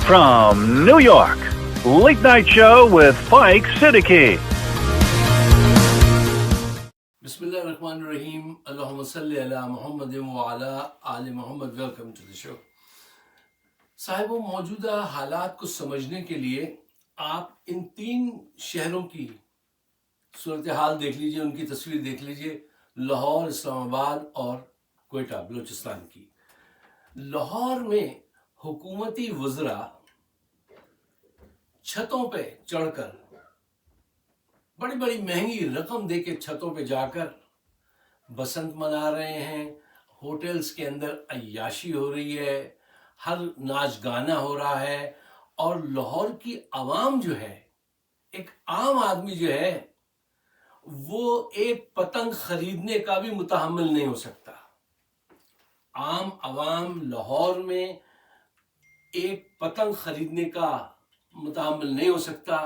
from New York, Late Night Show with Spike Siddiqui. Bismillahirrahmanirrahim. Allahumma salli ala Muhammadin wa ala ali Muhammad. Welcome to the show. صاحبوں، موجودہ حالات کو سمجھنے کے لیے آپ ان 3 شہروں کی صورتحال دیکھ لیجئے، ان کی تصویر دیکھ لیجئے، لاہور، اسلام آباد اور کوئٹہ بلوچستان کی۔ لاہور میں حکومتی وزراء چھتوں پہ چڑھ کر بڑی بڑی مہنگی رقم دے کے چھتوں پہ جا کر بسنت منا رہے ہیں، ہوٹلز کے اندر عیاشی ہو رہی ہے، ہر ناچ گانا ہو رہا ہے، اور لاہور کی عوام جو ہے، ایک عام آدمی جو ہے، وہ ایک پتنگ خریدنے کا بھی متحمل نہیں ہو سکتا۔ عام عوام لاہور میں ایک پتنگ خریدنے کا متحمل نہیں ہو سکتا۔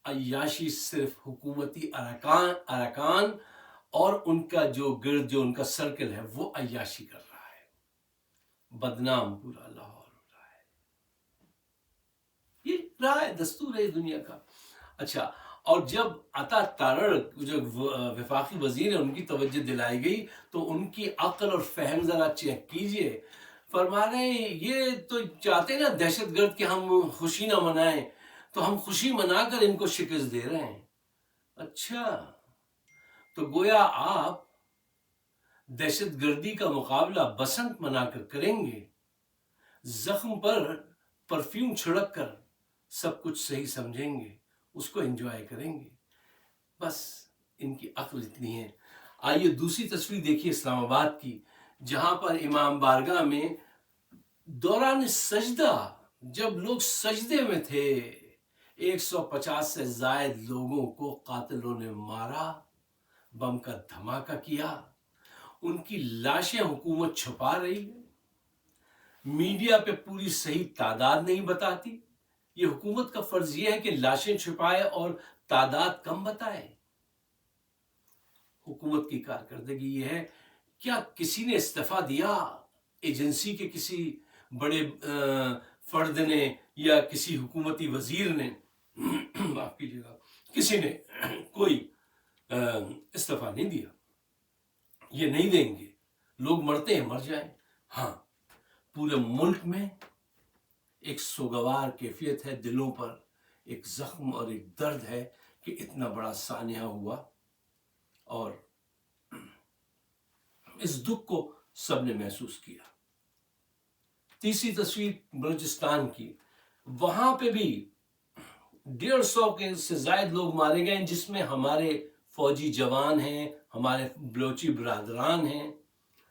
عیاشی صرف حکومتی ارکان اور ان کا جو گرد جو ان کا سرکل ہے وہ عیاشی کر رہا ہے۔ بدنام پورا لاہور ہو رہا ہے۔ یہ رہا ہے، دستور ہے دنیا کا۔ اچھا، اور جب عطا تارڑ جو وفاقی وزیر ہیں ان کی توجہ دلائی گئی تو ان کی عقل اور فہم ذرا چیک کیجئے۔ فرما رہے ہیں یہ تو چاہتے ہیں نا دہشت گرد کہ ہم خوشی نہ منائیں، تو ہم خوشی منا کر ان کو شکست دے رہے ہیں۔ اچھا، تو گویا آپ دہشت گردی کا مقابلہ بسنت منا کر کریں گے، زخم پر پرفیوم چھڑک کر سب کچھ صحیح سمجھیں گے، اس کو انجوائے کریں گے۔ بس ان کی عقل اتنی ہے۔ آئیے دوسری تصویر دیکھیے اسلام آباد کی، جہاں پر امام بارگاہ میں دوران سجدہ جب لوگ سجدے میں تھے 150 سے زائد لوگوں کو قاتلوں نے مارا، بم کا دھماکہ کیا، ان کی لاشیں حکومت چھپا رہی ہے، میڈیا پہ پوری صحیح تعداد نہیں بتاتی۔ یہ حکومت کا فرض یہ ہے کہ لاشیں چھپائے اور تعداد کم بتائے۔ حکومت کی کارکردگی یہ ہے، کیا کسی نے استعفیٰ دیا؟ ایجنسی کے کسی بڑے فرد نے یا کسی حکومتی وزیر نے معاف کیجیے گا، کسی نے کوئی استعفیٰ نہیں دیا۔ یہ نہیں دیں گے، لوگ مرتے ہیں، مر جائیں۔ ہاں، پورے ملک میں ایک سوگوار کیفیت ہے، دلوں پر ایک زخم اور ایک درد ہے کہ اتنا بڑا سانحہ ہوا، اور اس دکھ کو سب نے محسوس کیا۔ تیسری تصویر بلوچستان کی، وہاں پہ بھی 150 کے سے زائد لوگ مارے گئے، جس میں ہمارے فوجی جوان ہیں، ہمارے بلوچی برادران ہیں،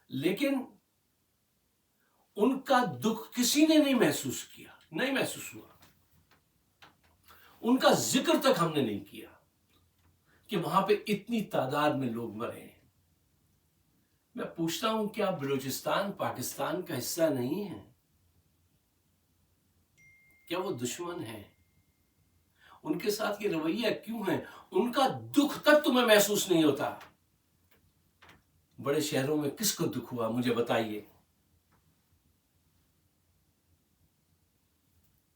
لیکن ان کا دکھ کسی نے نہیں محسوس کیا، نہیں محسوس ہوا۔ ان کا ذکر تک ہم نے نہیں کیا کہ وہاں پہ اتنی تعداد میں لوگ مرے ہیں۔ میں پوچھتا ہوں، کیا بلوچستان پاکستان کا حصہ نہیں ہے؟ کیا وہ دشمن ہیں؟ ان کے ساتھ یہ رویہ کیوں ہے؟ ان کا دکھ تک تمہیں محسوس نہیں ہوتا۔ بڑے شہروں میں کس کو دکھ ہوا مجھے بتائیے۔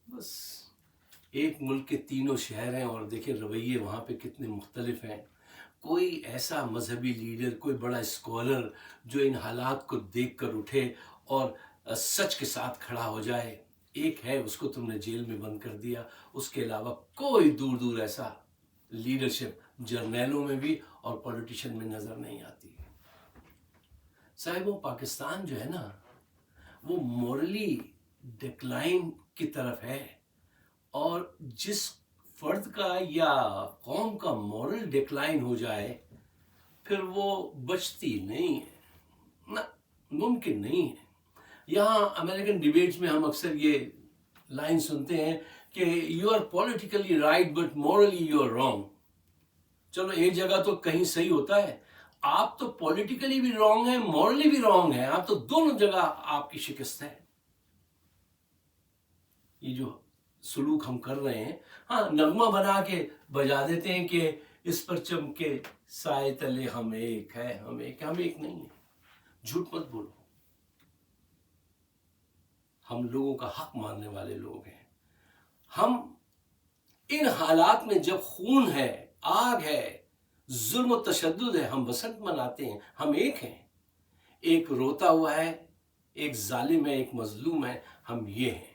بس ایک ملک کے تینوں شہر ہیں، اور دیکھیں رویے وہاں پہ کتنے مختلف ہیں۔ کوئی ایسا مذہبی لیڈر، کوئی بڑا اسکالر جو ان حالات کو دیکھ کر اٹھے اور سچ کے ساتھ کھڑا ہو جائے، ایک ہے، اس کو تم نے جیل میں بند کر دیا۔ اس کے علاوہ کوئی دور دور ایسا لیڈرشپ جرنیلوں میں بھی اور پولیٹیشن میں نظر نہیں آتی۔ صاحبوں، پاکستان جو ہے نا، وہ مورلی ڈکلائن کی طرف ہے، اور جس فرد کا یا قوم کا مورل ڈکلائن ہو جائے پھر وہ بچتی نہیں ہے، نہ، ممکن نہیں ہے۔ یہاں امریکن ڈیبیٹس میں ہم اکثر یہ لائن سنتے ہیں کہ you are politically right but morally you are wrong. چلو ایک جگہ تو کہیں صحیح ہوتا ہے، آپ تو پولیٹیکلی بھی رانگ ہیں، مورلی بھی رانگ ہیں، آپ تو دونوں جگہ آپ کی شکست ہے۔ یہ جو سلوک ہم کر رہے ہیں، ہاں نغمہ بنا کے بجا دیتے ہیں کہ اس پر چمکے سائے تلے ہم ایک ہے، ہم ایک نہیں ہیں۔ جھوٹ مت بولو، ہم لوگوں کا حق ماننے والے لوگ ہیں، ہم ان حالات میں جب خون ہے، آگ ہے، ظلم و تشدد ہے، ہم بسنت مناتے ہیں. ہم ایک ہیں، ایک روتا ہوا ہے، ایک ظالم ہے، ایک مظلوم ہے. ہم یہ ہیں.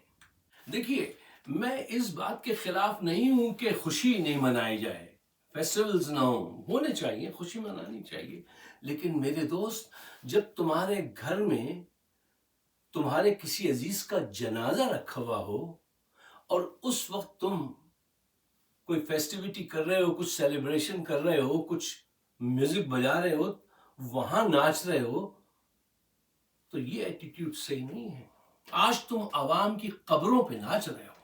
دیکھیے، میں اس بات کے خلاف نہیں ہوں کہ خوشی نہیں منائی جائے، فیسٹیولز نہ ہونے چاہیے، خوشی منانی چاہیے. لیکن میرے دوست، جب تمہارے گھر میں تمہارے کسی عزیز کا جنازہ رکھا ہوا ہو اور اس وقت تم کوئی فیسٹیوٹی کر رہے ہو، کچھ سیلیبریشن کر رہے ہو، کچھ میوزک بجا رہے ہو، وہاں ناچ رہے ہو، تو یہ ایٹیٹیوڈ صحیح نہیں ہے. آج تم عوام کی قبروں پہ ناچ رہے ہو،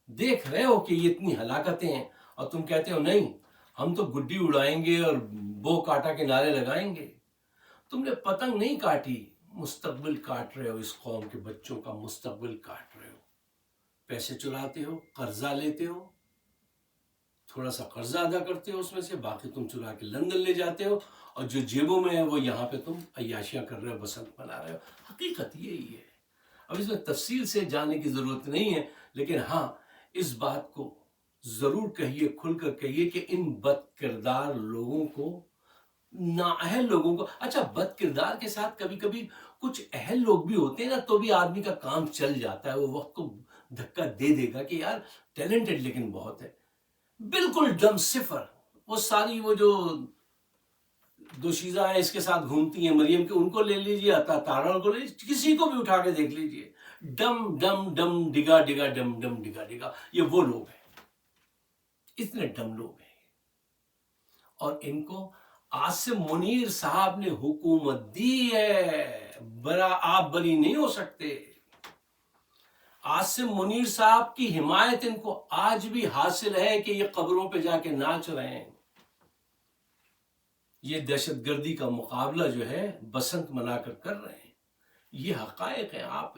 دیکھ رہے ہو کہ یہ اتنی ہلاکتیں ہیں، اور تم کہتے ہو نہیں، ہم تو گڈی اڑائیں گے اور بو کاٹا کے نعرے لگائیں گے. تم نے پتنگ نہیں کاٹی، مستقبل کاٹ رہے ہو. اس قوم کے بچوں کا مستقبل کاٹ رہے ہو. پیسے چراتے ہو، قرضہ لیتے ہو، تھوڑا سا قرضہ ادا کرتے ہو، اس میں سے باقی تم چرا کے لندن لے جاتے ہو، اور جو جیبوں میں ہے وہ یہاں پہ تم عیاشیاں کر رہے ہو، بسنت منا رہے ہو. حقیقت یہی ہے. اب اس میں تفصیل سے جانے کی ضرورت نہیں ہے، لیکن ہاں، اس بات کو ضرور کہیے، کھل کر کہیے کہ ان بد کردار لوگوں کو، نااہل لوگوں کو. اچھا، بد کردار کے ساتھ کبھی کبھی کچھ اہل لوگ بھی ہوتے ہیں نا، تو بھی آدمی کا کام چل جاتا ہے. وہ وقت کو دھکا دے دے گا کہ یار ٹیلنٹڈ لیکن بہت ہے. بالکل ڈم صفر. وہ ساری وہ جو دوشیزہ ہیں اس کے ساتھ گھومتی ہیں مریم کے، ان کو لے لیجیے، تارڑ کو لے لیجیے، کسی کو بھی اٹھا کے دیکھ لیجیے، ڈم ڈم ڈم ڈگا ڈگا ڈم ڈم ڈگا ڈگا. یہ وہ لوگ ہیں، اتنے ڈم لوگ ہیں. اور ان کو عاصم منیر صاحب نے حکومت دی ہے، آپ بری نہیں ہو سکتے. عاصم منیر صاحب کی حمایت ان کو آج بھی حاصل ہے کہ یہ قبروں پہ جا کے ناچ رہے ہیں. یہ دہشت گردی کا مقابلہ جو ہے بسنت منا کر رہے ہیں. یہ حقائق ہیں. آپ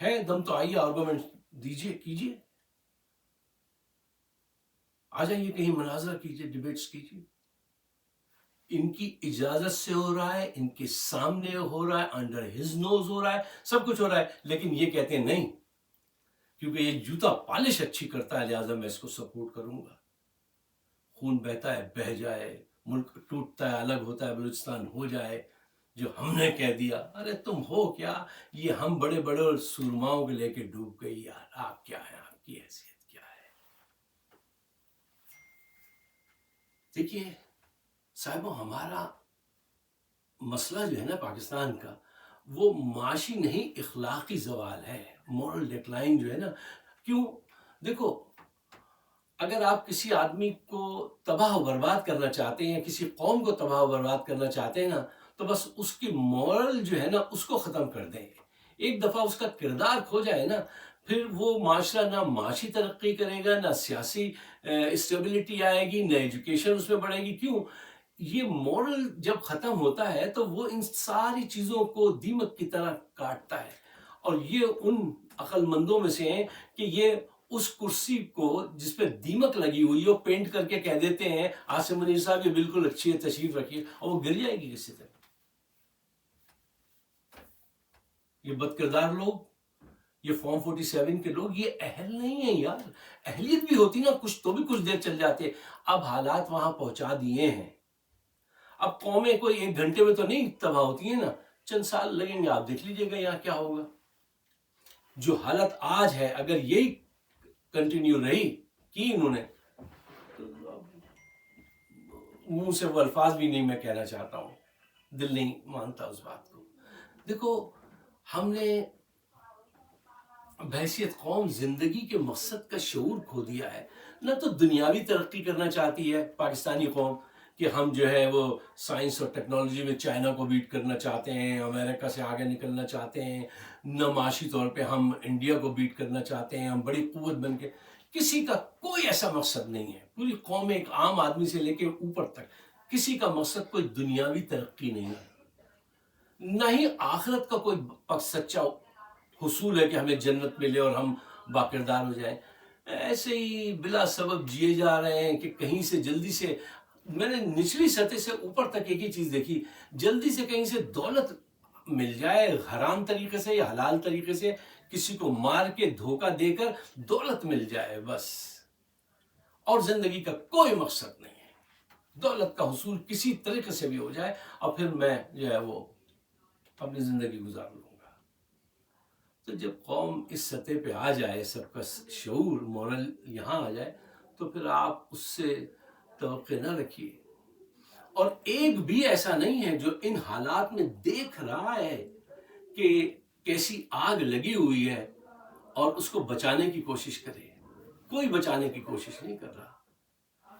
ہے دم تو آئیے، آرگومنٹ دیجیے، کیجیے، آ جائیے، کہیں مناظرہ کیجیے، ڈیبیٹس کیجیے. ان کی اجازت سے ہو رہا ہے، ان کے سامنے ہو رہا ہے، انڈر ہز نوز ہو رہا ہے، سب کچھ ہو رہا ہے. لیکن یہ کہتے ہیں نہیں، کیونکہ یہ جوتا پالش اچھی کرتا ہے، لہٰذا میں اس کو سپورٹ کروں گا. خون بہتا ہے بہہ جائے، ملک ٹوٹتا ہے الگ ہوتا ہے، بلوچستان ہو جائے، جو ہم نے کہہ دیا. ارے تم ہو کیا؟ یہ ہم بڑے بڑے سورماؤں کو لے کے ڈوب گئی. یار آپ کیا ہے؟ آپ کی حیثیت کیا ہے؟ دیکھیے صاحبوں، ہمارا مسئلہ جو ہے نا پاکستان کا، وہ معاشی نہیں، اخلاقی زوال ہے. مورل ڈیکلائن جو ہے نا. کیوں؟ دیکھو، اگر آپ کسی آدمی کو تباہ و برباد کرنا چاہتے ہیں، کسی قوم کو تباہ و برباد کرنا چاہتے ہیں نا، تو بس اس کی مورل جو ہے نا اس کو ختم کر دیں. ایک دفعہ اس کا کردار کھو جائے نا، پھر وہ معاشرہ نہ معاشی ترقی کرے گا، نہ سیاسی اسٹیبلٹی آئے گی، نہ ایجوکیشن اس میں بڑھے گی. کیوں؟ یہ مورل جب ختم ہوتا ہے تو وہ ان ساری چیزوں کو دیمک کی طرح کاٹتا ہے. اور یہ ان عقل مندوں میں سے ہیں کہ یہ اس کرسی کو جس پہ دیمک لگی ہوئی ہے وہ پینٹ کر کے کہہ دیتے ہیں عاصم منیر صاحب یہ بالکل اچھی ہے، تشریف رکھیے، اور وہ گر جائے گی کسی طرح. یہ بد کردار لوگ، یہ فارم 47 کے لوگ، یہ اہل نہیں ہیں یار. اہلیت بھی ہوتی نا کچھ تو بھی کچھ دیر چل جاتے. اب حالات وہاں پہنچا دیے ہیں. اب قومیں کوئی ایک گھنٹے میں تو نہیں تباہ ہوتی ہیں نا، چند سال لگیں گے. آپ دیکھ لیجئے گا یہاں کیا ہوگا. جو حالت آج ہے اگر یہی کنٹینیو رہی کی انہوں نے، منہ سے وہ الفاظ بھی نہیں میں کہنا چاہتا ہوں، دل نہیں مانتا اس بات کو. دیکھو، ہم نے بحیثیت قوم زندگی کے مقصد کا شعور کھو دیا ہے. نہ تو دنیاوی ترقی کرنا چاہتی ہے پاکستانی قوم کہ ہم جو ہے وہ سائنس اور ٹیکنالوجی میں چائنا کو بیٹ کرنا چاہتے ہیں، امریکہ سے آگے نکلنا چاہتے ہیں، نہ معاشی طور پہ ہم انڈیا کو بیٹ کرنا چاہتے ہیں، ہم بڑی قوت بن کے. کسی کا کوئی ایسا مقصد نہیں ہے. پوری قوم، ایک عام آدمی سے لے کے اوپر تک، کسی کا مقصد کوئی دنیاوی ترقی نہیں ہے، نہ ہی آخرت کا کوئی سچا حصول ہے کہ ہمیں جنت ملے اور ہم باکردار ہو جائیں. ایسے ہی بلا سبب جیے جا رہے ہیں کہ کہیں سے جلدی سے. میں نے نچلی سطح سے اوپر تک ایک ہی چیز دیکھی، جلدی سے کہیں سے دولت مل جائے، حرام طریقے سے یا حلال طریقے سے، کسی کو مار کے دھوکہ دے کر دولت مل جائے بس، اور زندگی کا کوئی مقصد نہیں ہے، دولت کا حصول کسی طریقے سے بھی ہو جائے اور پھر میں جو ہے وہ اپنی زندگی گزار لوں گا۔ تو جب قوم اس سطح پہ آ جائے، سب کا شعور مورل یہاں آ جائے، تو پھر آپ اس سے توقع نہ رکھیے۔ اور ایک بھی ایسا نہیں ہے جو ان حالات میں دیکھ رہا ہے کہ کیسی آگ لگی ہوئی ہے اور اس کو بچانے کی کوشش کرے۔ کوئی بچانے کی کوشش نہیں کر رہا۔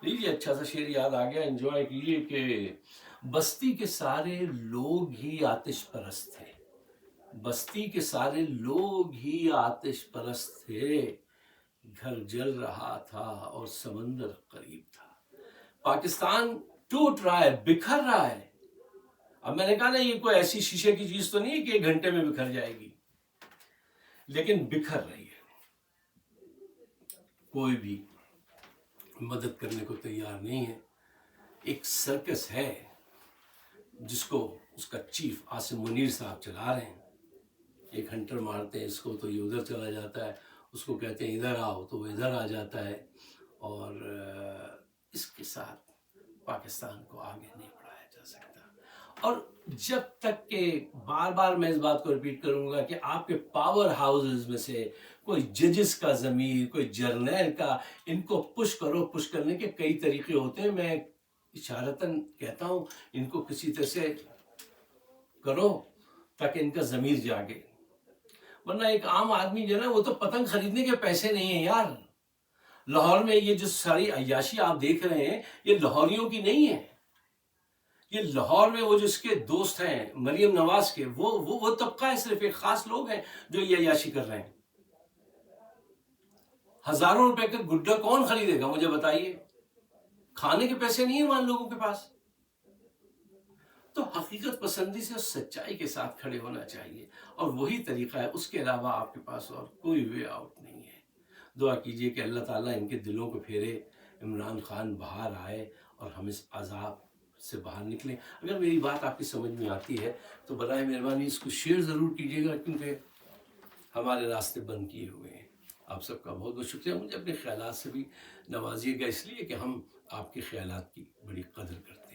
لیجیے اچھا سا شعر یاد آ گیا، انجوائے کیجیے کہ بستی کے سارے لوگ ہی آتش پرست تھے، بستی کے سارے لوگ ہی آتش پرست تھے، گھر جل رہا تھا اور سمندر قریب تھا۔ پاکستان ٹوٹ رہا ہے، بکھر رہا ہے۔ اب میں نے کہا نا یہ کوئی ایسی شیشے کی چیز تو نہیں ہے کہ 1 گھنٹے میں بکھر جائے گی، لیکن بکھر رہی ہے۔ کوئی بھی مدد کرنے کو تیار نہیں ہے۔ ایک سرکس ہے جس کو اس کا چیف عاصم منیر صاحب چلا رہے ہیں۔ ایک ہنٹر مارتے ہیں اس کو تو یہ ادھر چلا جاتا ہے، اس کو کہتے ہیں ادھر آؤ تو وہ ادھر آ جاتا ہے، اور اس کے ساتھ پاکستان کو آگے نہیں بڑھایا جا سکتا۔ اور جب تک کہ بار بار میں اس بات کو ریپیٹ کروں گا کہ آپ کے پاور ہاؤسز میں سے کوئی ججز کا ضمیر، کوئی جرنیل کا، ان کو پش کرو، پش کرنے کے کئی طریقے ہوتے ہیں، میں اشارتاً کہتا ہوں ان کو کسی طرح سے کرو تاکہ ان کا ضمیر جاگے۔ ورنہ ایک عام آدمی جو ہے نا وہ تو پتنگ خریدنے کے پیسے نہیں ہیں یار۔ لاہور میں یہ جو ساری عیاشی آپ دیکھ رہے ہیں یہ لاہوریوں کی نہیں ہے، یہ لاہور میں وہ جو اس کے دوست ہیں مریم نواز کے، وہ طبقہ ہے، صرف ایک خاص لوگ ہیں جو یہ عیاشی کر رہے ہیں۔ ہزاروں روپے کا گڈا کون خریدے گا مجھے بتائیے؟ کھانے کے پیسے نہیں ہیں وہاں لوگوں کے پاس۔ تو حقیقت پسندی سے سچائی کے ساتھ کھڑے ہونا چاہیے، اور وہی طریقہ ہے، اس کے علاوہ آپ کے پاس اور کوئی وے آؤٹ نہیں ہے۔ دعا کیجئے کہ اللہ تعالیٰ ان کے دلوں کو پھیرے، عمران خان باہر آئے اور ہم اس عذاب سے باہر نکلیں۔ اگر میری بات آپ کی سمجھ میں آتی ہے تو برائے مہربانی اس کو شیئر ضرور کیجیے گا، کیونکہ ہمارے راستے بند کیے ہوئے ہیں۔ آپ سب کا بہت بہت شکریہ۔ مجھے اپنے خیالات سے بھی نوازیے گا، اس لیے کہ ہم آپ کے خیالات کی بڑی قدر کرتے ہیں۔